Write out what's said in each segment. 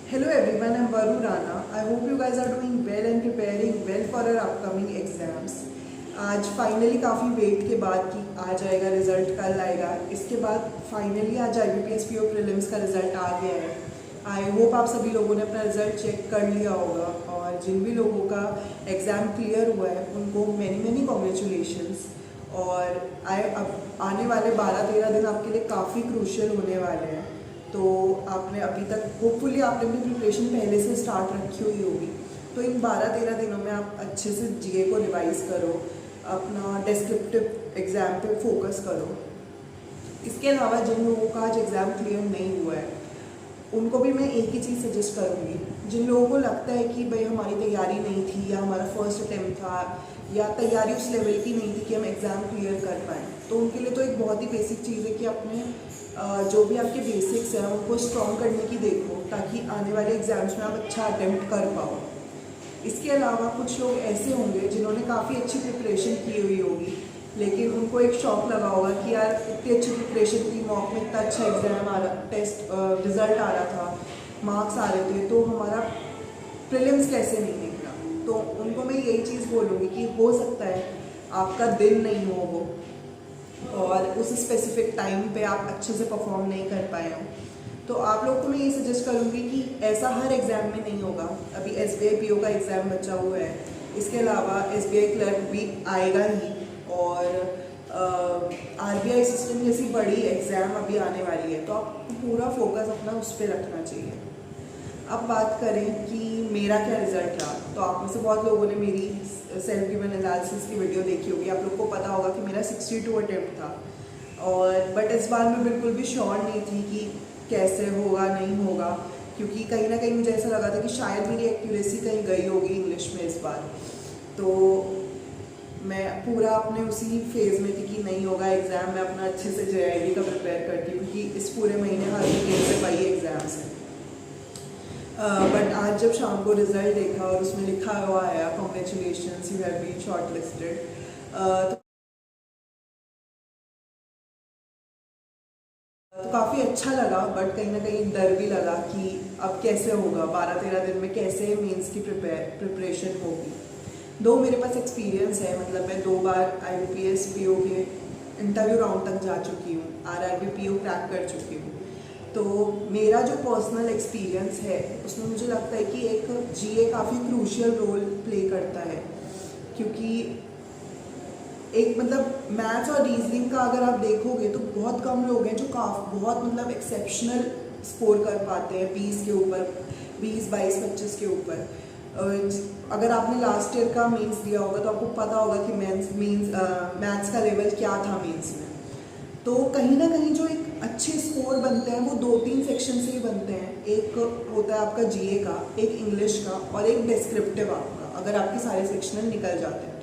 Hello everyone, I'm Varu Rana. I hope you guys are doing well and preparing well for our upcoming exams. आज finally काफ़ी wait के बाद कि आ जाएगा result, कल आएगा। इसके बाद फाइनली आज IBPS PO प्रीलिम्स का रिज़ल्ट आ गया है। आई होप आप सभी लोगों ने अपना रिज़ल्ट चेक कर लिया होगा और जिन भी लोगों का एग्ज़ाम क्लियर हुआ है उनको मैनी मैनी कॉन्ग्रेचुलेशंस। और अब आने वाले 12-13 दिन आपके लिए काफ़ी क्रूशियल होने वाले हैं। तो आपने अभी तक होपफुली आपने अपनी प्रिपरेशन पहले से स्टार्ट रखी हुई होगी। तो इन 12-13 दिनों में आप अच्छे से जीके को रिवाइज करो, अपना डिस्क्रिप्टिव एग्ज़ाम पे फोकस करो। इसके अलावा जिन लोगों का आज एग्ज़ाम क्लियर नहीं हुआ है उनको भी मैं एक ही चीज़ सजेस्ट करूँगी। जिन लोगों को लगता है कि भाई हमारी तैयारी नहीं थी या हमारा फर्स्ट अटैम्प्ट था या तैयारी उस लेवल की नहीं थी कि हम एग्ज़ाम क्लियर कर पाएँ, तो उनके लिए तो एक बहुत ही बेसिक चीज़ है कि अपने जो भी आपके बेसिक्स हैं उनको स्ट्रॉन्ग करने की देखो, ताकि आने वाले एग्ज़ाम्स में आप अच्छा अटैम्प्ट कर पाओ। इसके अलावा कुछ लोग ऐसे होंगे जिन्होंने काफ़ी अच्छी प्रिपरेशन की हुई होगी, लेकिन उनको एक शौक लगा होगा कि यार इतनी अच्छी प्रिपरेशन थी, मॉक में इतना अच्छा एग्ज़ाम आ रहा, टेस्ट रिज़ल्ट आ रहा था, मार्क्स आ रहे थे, तो हमारा प्रीलिम्स कैसे नहीं निकला। तो उनको मैं यही चीज़ बोलूँगी कि हो सकता है आपका दिन नहीं हो वो और उस स्पेसिफिक टाइम पे आप अच्छे से परफॉर्म नहीं कर पाए हो। तो आप लोग को मैं ये सजेस्ट करूँगी कि ऐसा हर एग्ज़ाम में नहीं होगा। अभी SBI PO का एग्ज़ाम बचा हुआ है, इसके अलावा SBI क्लर्क भी आएगा ही, और RBI असिस्टेंट जैसी बड़ी एग्ज़ाम अभी आने वाली है। तो आपको पूरा फोकस अपना उस पर रखना चाहिए। अब बात करें कि मेरा क्या रिज़ल्ट रहा, तो आप में से बहुत लोगों ने मेरी सेल्फ गिवन एनालिसिस की वीडियो देखी होगी। आप लोग को पता होगा कि मेरा 62 अटैम्प्ट था, और बट इस बार मैं बिल्कुल भी श्योर नहीं थी कि कैसे होगा नहीं होगा, क्योंकि कहीं ना कहीं मुझे ऐसा लगा था कि शायद मेरी एक्यूरेसी कहीं गई होगी इंग्लिश में इस बार। तो मैं पूरा अपने उसी फेज़ में थी कि नहीं होगा एग्ज़ाम, मैं अपना अच्छे से JID का प्रिपेयर करती हूँ, क्योंकि इस पूरे महीने हर वीकेंड पे कई एग्ज़ाम्स हैं। बट आज जब शाम को रिज़ल्ट देखा और उसमें लिखा हुआ आया congratulations you have been shortlisted, तो काफ़ी अच्छा लगा, बट कहीं ना कहीं डर भी लगा कि अब कैसे होगा 12-13 दिन में, कैसे मेंस की प्रिपरेशन होगी। दो मेरे पास एक्सपीरियंस है, मतलब मैं 2 बार IBPS PO के इंटरव्यू राउंड तक जा चुकी हूँ, RRB PO क्रैक कर चुकी हूँ। तो मेरा जो पर्सनल एक्सपीरियंस है उसमें मुझे लगता है कि एक GA काफ़ी क्रूशियल रोल प्ले करता है, क्योंकि एक मतलब मैथ्स और रीजनिंग का अगर आप देखोगे तो बहुत कम लोग हैं जो बहुत मतलब एक्सेप्शनल स्कोर कर पाते हैं 20 के ऊपर, 20, 22, 25 के ऊपर। अगर आपने लास्ट ईयर का मेंस दिया होगा तो आपको पता होगा कि मैथ्स का लेवल क्या था मेंस में। तो कहीं ना कहीं जो एक अच्छे स्कोर बनते हैं वो 2-3 सेक्शन से ही बनते हैं। एक होता है आपका GA का, एक इंग्लिश का और एक डिस्क्रिप्टिव आपका, अगर आपके सारे सेक्शनल निकल जाते हैं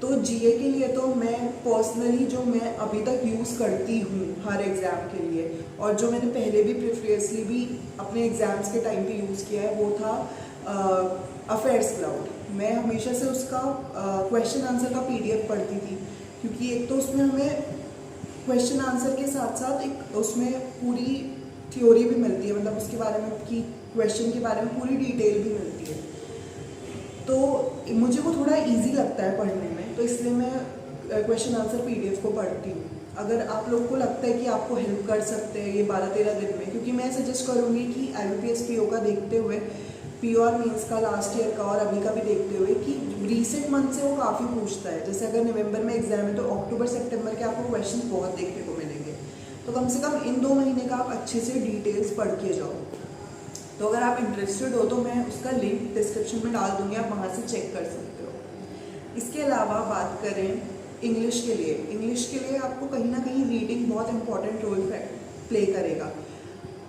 तो GA के लिए तो मैं पर्सनली जो मैं अभी तक यूज़ करती हूँ हर एग्ज़ाम के लिए, और जो मैंने पहले भी प्रीवियसली भी अपने एग्ज़ाम्स के टाइम पे यूज़ किया है, वो था अफेयर्स क्लाउड। मैं हमेशा से उसका क्वेश्चन आंसर का PDF पढ़ती थी, क्योंकि एक तो उसमें हमें क्वेश्चन आंसर के साथ साथ एक उसमें पूरी थ्योरी भी मिलती है, मतलब उसके बारे में कि क्वेश्चन के बारे में पूरी डिटेल भी मिलती है। तो मुझे वो थोड़ा इजी लगता है पढ़ने में, तो इसलिए मैं क्वेश्चन आंसर PDF को पढ़ती हूँ। अगर आप लोग को लगता है कि आपको हेल्प कर सकते हैं ये 12-13 दिन में, क्योंकि मैं सजेस्ट करूँगी कि IBPS PO का देखते हुए, PO और मेंस का लास्ट ईयर का और अभी का भी देखते हुए, कि रीसेंट मंथ से वो काफ़ी पूछता है। जैसे अगर नवंबर में एग्जाम है तो अक्टूबर सितंबर के आपको क्वेश्चन बहुत देखने को मिलेंगे। तो कम से कम इन 2 महीने का आप अच्छे से डिटेल्स पढ़ के जाओ। तो अगर आप इंटरेस्टेड हो तो मैं उसका लिंक डिस्क्रिप्शन में डाल दूँगी, आप वहाँ से चेक कर सकते हो। इसके अलावा बात करें इंग्लिश के लिए आपको कहीं ना कहीं रीडिंग बहुत इंपॉर्टेंट रोल प्ले करेगा।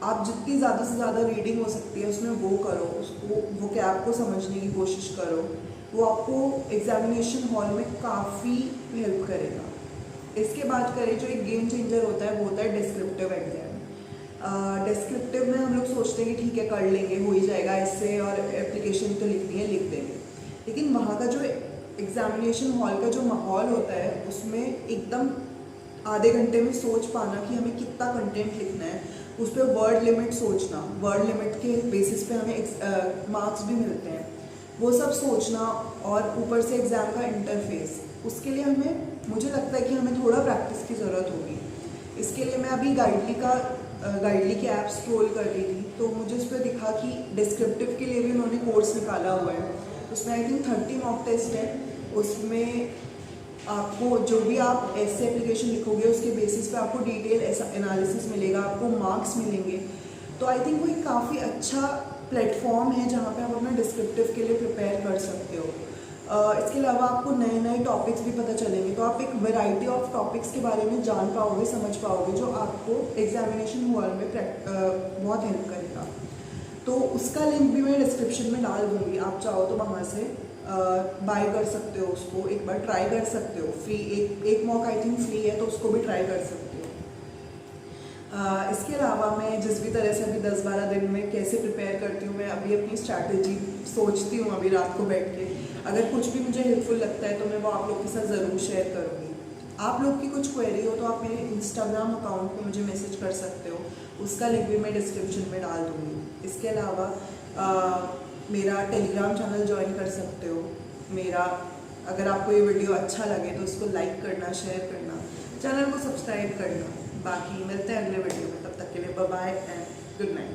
आप जितनी ज़्यादा से ज़्यादा रीडिंग हो सकती है उसमें वो करो, उसको वो कैप को समझने की कोशिश करो, वो आपको एग्जामिनेशन हॉल में काफ़ी हेल्प करेगा। इसके बाद करें जो एक गेम चेंजर होता है वो होता है डिस्क्रिप्टिव एग्जाम। डिस्क्रिप्टिव में हम लोग सोचते हैं कि ठीक है कर लेंगे, हो ही जाएगा, इससे और एप्लीकेशन तो लिखनी है लिख देंगे, लेकिन वहाँ का जो एग्जामिनेशन हॉल का जो माहौल होता है उसमें एकदम आधे घंटे में सोच पाना कि हमें कितना कंटेंट लिखना है, उस पर वर्ड लिमिट सोचना, वर्ड लिमिट के बेसिस पे हमें मार्क्स भी मिलते हैं, वो सब सोचना, और ऊपर से एग्ज़ाम का इंटरफेस, उसके लिए मुझे लगता है कि हमें थोड़ा प्रैक्टिस की ज़रूरत होगी। इसके लिए मैं अभी गाइडली की ऐप स्क्रॉल कर रही थी, तो मुझे उस पर दिखा कि डिस्क्रिप्टिव के लिए भी उन्होंने कोर्स निकाला हुआ है। उसमें आई थिंक 30 मॉक टेस्ट है। उसमें आपको जो भी आप ऐसे एप्लीकेशन लिखोगे उसके बेसिस पे आपको डिटेल एनालिसिस मिलेगा, आपको मार्क्स मिलेंगे। तो आई थिंक वो एक काफ़ी अच्छा प्लेटफॉर्म है जहाँ पे आप अपना डिस्क्रिप्टिव के लिए प्रिपेयर कर सकते हो। इसके अलावा आपको नए नए टॉपिक्स भी पता चलेंगे, तो आप एक वैरायटी ऑफ टॉपिक्स के बारे में जान पाओगे, समझ पाओगे, जो आपको एग्जामिनेशन हॉल में बहुत हेल्प करेगा। तो उसका लिंक भी मैं डिस्क्रिप्शन में डाल दूँगी, आप चाहो तो वहाँ से बाय कर सकते हो, उसको एक बार ट्राई कर सकते हो। फ्री एक मॉक आई थिंक फ्री है, तो उसको भी ट्राई कर सकते हो। इसके अलावा मैं जिस भी तरह से अभी 10-12 दिन में कैसे प्रिपेयर करती हूँ, मैं अभी अपनी स्ट्रैटेजी सोचती हूँ अभी रात को बैठ के। अगर कुछ भी मुझे हेल्पफुल लगता है तो मैं वो आप लोग के साथ ज़रूर शेयर करूँगी। आप लोग की कुछ क्वेरी हो तो आप मेरे इंस्टाग्राम अकाउंट पे मुझे मैसेज कर सकते हो, उसका लिंक भी मैं डिस्क्रिप्शन में डाल दूँगी। इसके अलावा मेरा टेलीग्राम चैनल ज्वाइन कर सकते हो। अगर आपको ये वीडियो अच्छा लगे तो उसको लाइक करना, शेयर करना, चैनल को सब्सक्राइब करना। बाकी मिलते हैं अगले वीडियो में, तब तक के लिए bye bye and good night.